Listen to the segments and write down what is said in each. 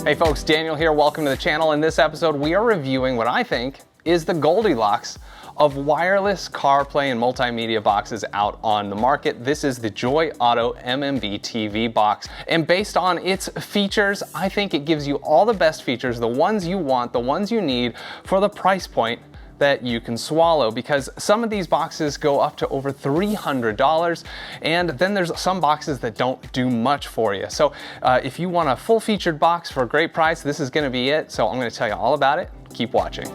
Hey folks, Daniel here. Welcome to the channel. In this episode, we are reviewing what I think is the Goldilocks of wireless CarPlay and multimedia boxes out on the market. This is the Joyeauto MMB TV-Box. And based on its features, I think it gives you all the best features, the ones you want, the ones you need for the price point that you can swallow, because some of these boxes go up to over $300, and then there's some boxes that don't do much for you. So if you want a full featured box for a great price, this is gonna be it. So I'm gonna tell you all about it. Keep watching.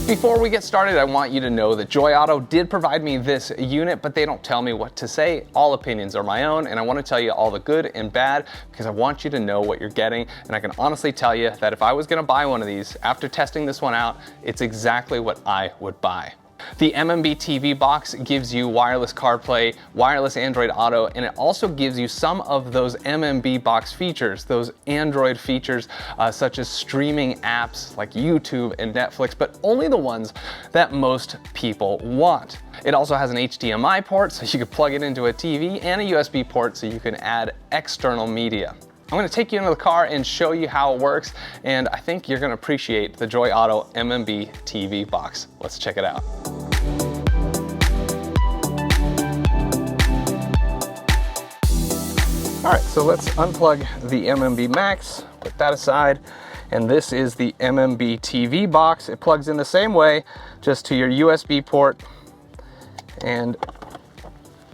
Before we get started, I want you to know that Joyeauto did provide me this unit, but they don't tell me what to say. All opinions are my own, and I want to tell you all the good and bad because I want you to know what you're getting. And I can honestly tell you that if I was going to buy one of these, after testing this one out, it's exactly what I would buy. The MMB TV-Box gives you wireless CarPlay, wireless Android Auto, and it also gives you some of those MMB box features, those Android features such as streaming apps like YouTube and Netflix, but only the ones that most people want. It also has an HDMI port, so you can plug it into a TV, and a USB port so you can add external media. I'm going to take you into the car and show you how it works, and I think you're going to appreciate the Joyeauto MMB TV-Box. Let's check it out. All right, so let's unplug the MMB Max, put that aside, and this is the MMB TV-Box. It plugs in the same way, just to your USB port, and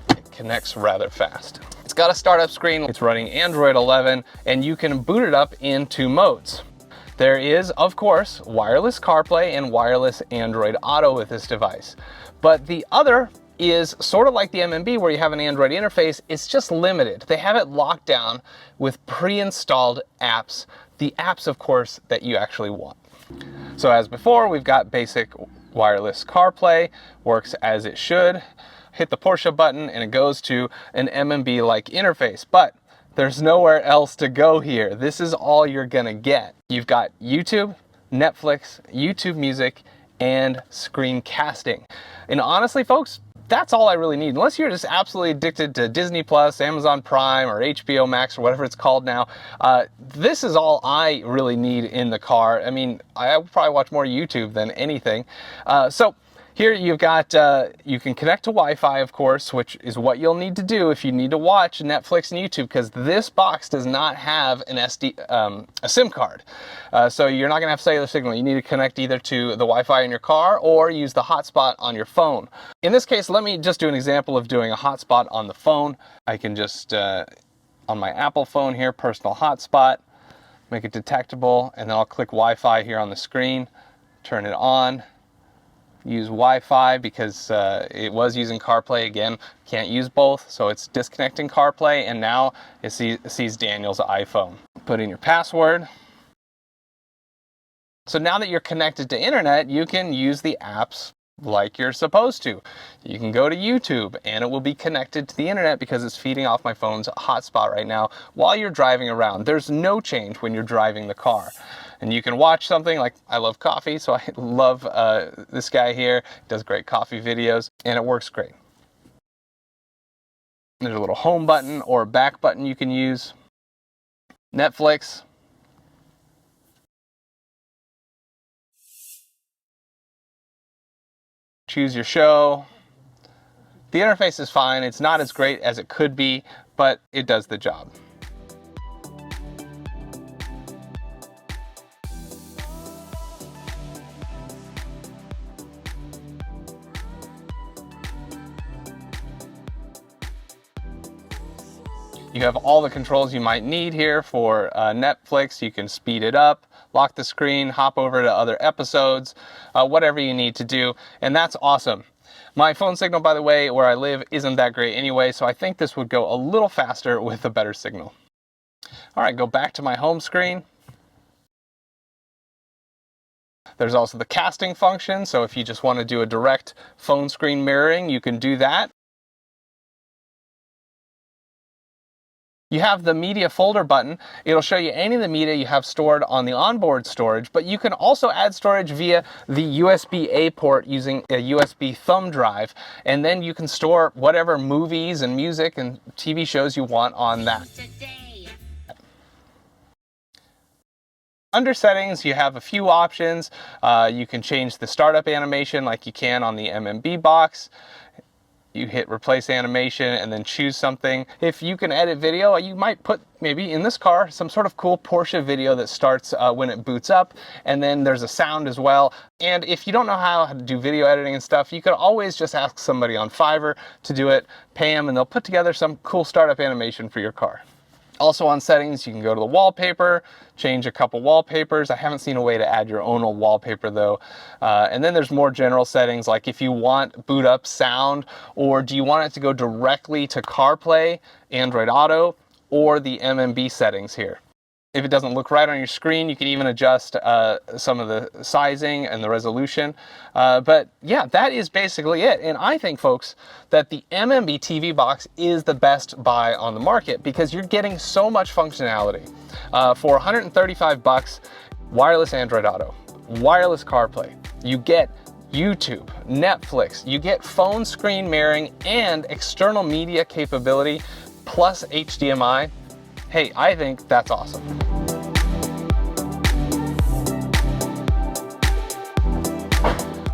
it connects rather fast. It's got a startup screen, it's running Android 11, and you can boot it up in two modes. There is, of course, wireless CarPlay and wireless Android Auto with this device. But the other is sort of like the MMB where you have an Android interface, it's just limited. They have it locked down with pre-installed apps, the apps, of course, that you actually want. So as before, we've got basic wireless CarPlay, works as it should. Hit the Porsche button and it goes to an MMB-like interface, but there's nowhere else to go here. This is all you're gonna get. You've got YouTube, Netflix, YouTube Music, and screencasting. And honestly, folks, that's all I really need. Unless you're just absolutely addicted to Disney Plus, Amazon Prime, or HBO Max, or whatever it's called now, this is all I really need in the car. I mean, I probably watch more YouTube than anything. So here you've got, you can connect to Wi-Fi, of course, which is what you'll need to do if you need to watch Netflix and YouTube, because this box does not have an a SIM card. So you're not gonna have cellular signal. You need to connect either to the Wi-Fi in your car or use the hotspot on your phone. In this case, let me just do an example of doing a hotspot on the phone. I can just, on my Apple phone here, personal hotspot, make it detectable, and then I'll click Wi-Fi here on the screen, turn it on. Use Wi-Fi because it was using CarPlay. Again, can't use both, so it's disconnecting CarPlay, and now it sees Daniel's iPhone. Put in your password. So now that you're connected to internet, you can use the apps like you're supposed to. You can go to YouTube and it will be connected to the internet because it's feeding off my phone's hotspot right now while you're driving around. There's no change when you're driving the car. And you can watch something like, I love coffee, so I love this guy here. He does great coffee videos, and it works great. There's a little home button or a back button you can use. Netflix. Choose your show. The interface is fine. It's not as great as it could be, but it does the job. You have all the controls you might need here for Netflix. You can speed it up, lock the screen, hop over to other episodes, whatever you need to do, and that's awesome. My phone signal, by the way, where I live isn't that great anyway, so I think this would go a little faster with a better signal. All right, go back to my home screen. There's also the casting function, so if you just want to do a direct phone screen mirroring, you can do that. You have the media folder button. It'll show you any of the media you have stored on the onboard storage, but you can also add storage via the USB-A port using a USB thumb drive, and then you can store whatever movies and music and TV shows you want on that. Under settings, you have a few options. You can change the startup animation like you can on the MMB box. You hit replace animation and then choose something. If you can edit video, you might put maybe in this car some sort of cool Porsche video that starts when it boots up, and then there's a sound as well. And if you don't know how to do video editing and stuff, you could always just ask somebody on Fiverr to do it, pay them, and they'll put together some cool startup animation for your car. Also on settings, you can go to the wallpaper, change a couple wallpapers. I haven't seen a way to add your own wallpaper though. And then there's more general settings, like if you want boot up sound, or do you want it to go directly to CarPlay, Android Auto, or the MMB settings here. If it doesn't look right on your screen, you can even adjust some of the sizing and the resolution. But yeah, that is basically it. And I think, folks, that the MMB TV box is the best buy on the market because you're getting so much functionality. For 135 bucks, wireless Android Auto, wireless CarPlay, you get YouTube, Netflix, you get phone screen mirroring and external media capability, plus HDMI. Hey, I think that's awesome.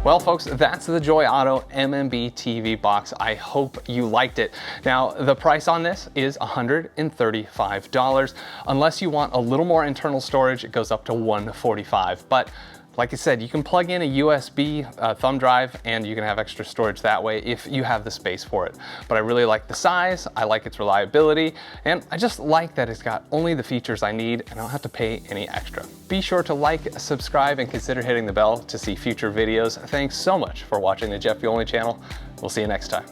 Well, folks, that's the Joyeauto MMB TV box. I hope you liked it. Now, the price on this is $135. Unless you want a little more internal storage, it goes up to $145. But like I said, you can plug in a USB thumb drive and you can have extra storage that way if you have the space for it. But I really like the size, I like its reliability, and I just like that it's got only the features I need and I don't have to pay any extra. Be sure to like, subscribe, and consider hitting the bell to see future videos. Thanks so much for watching the Jet Fuel Only channel. We'll see you next time.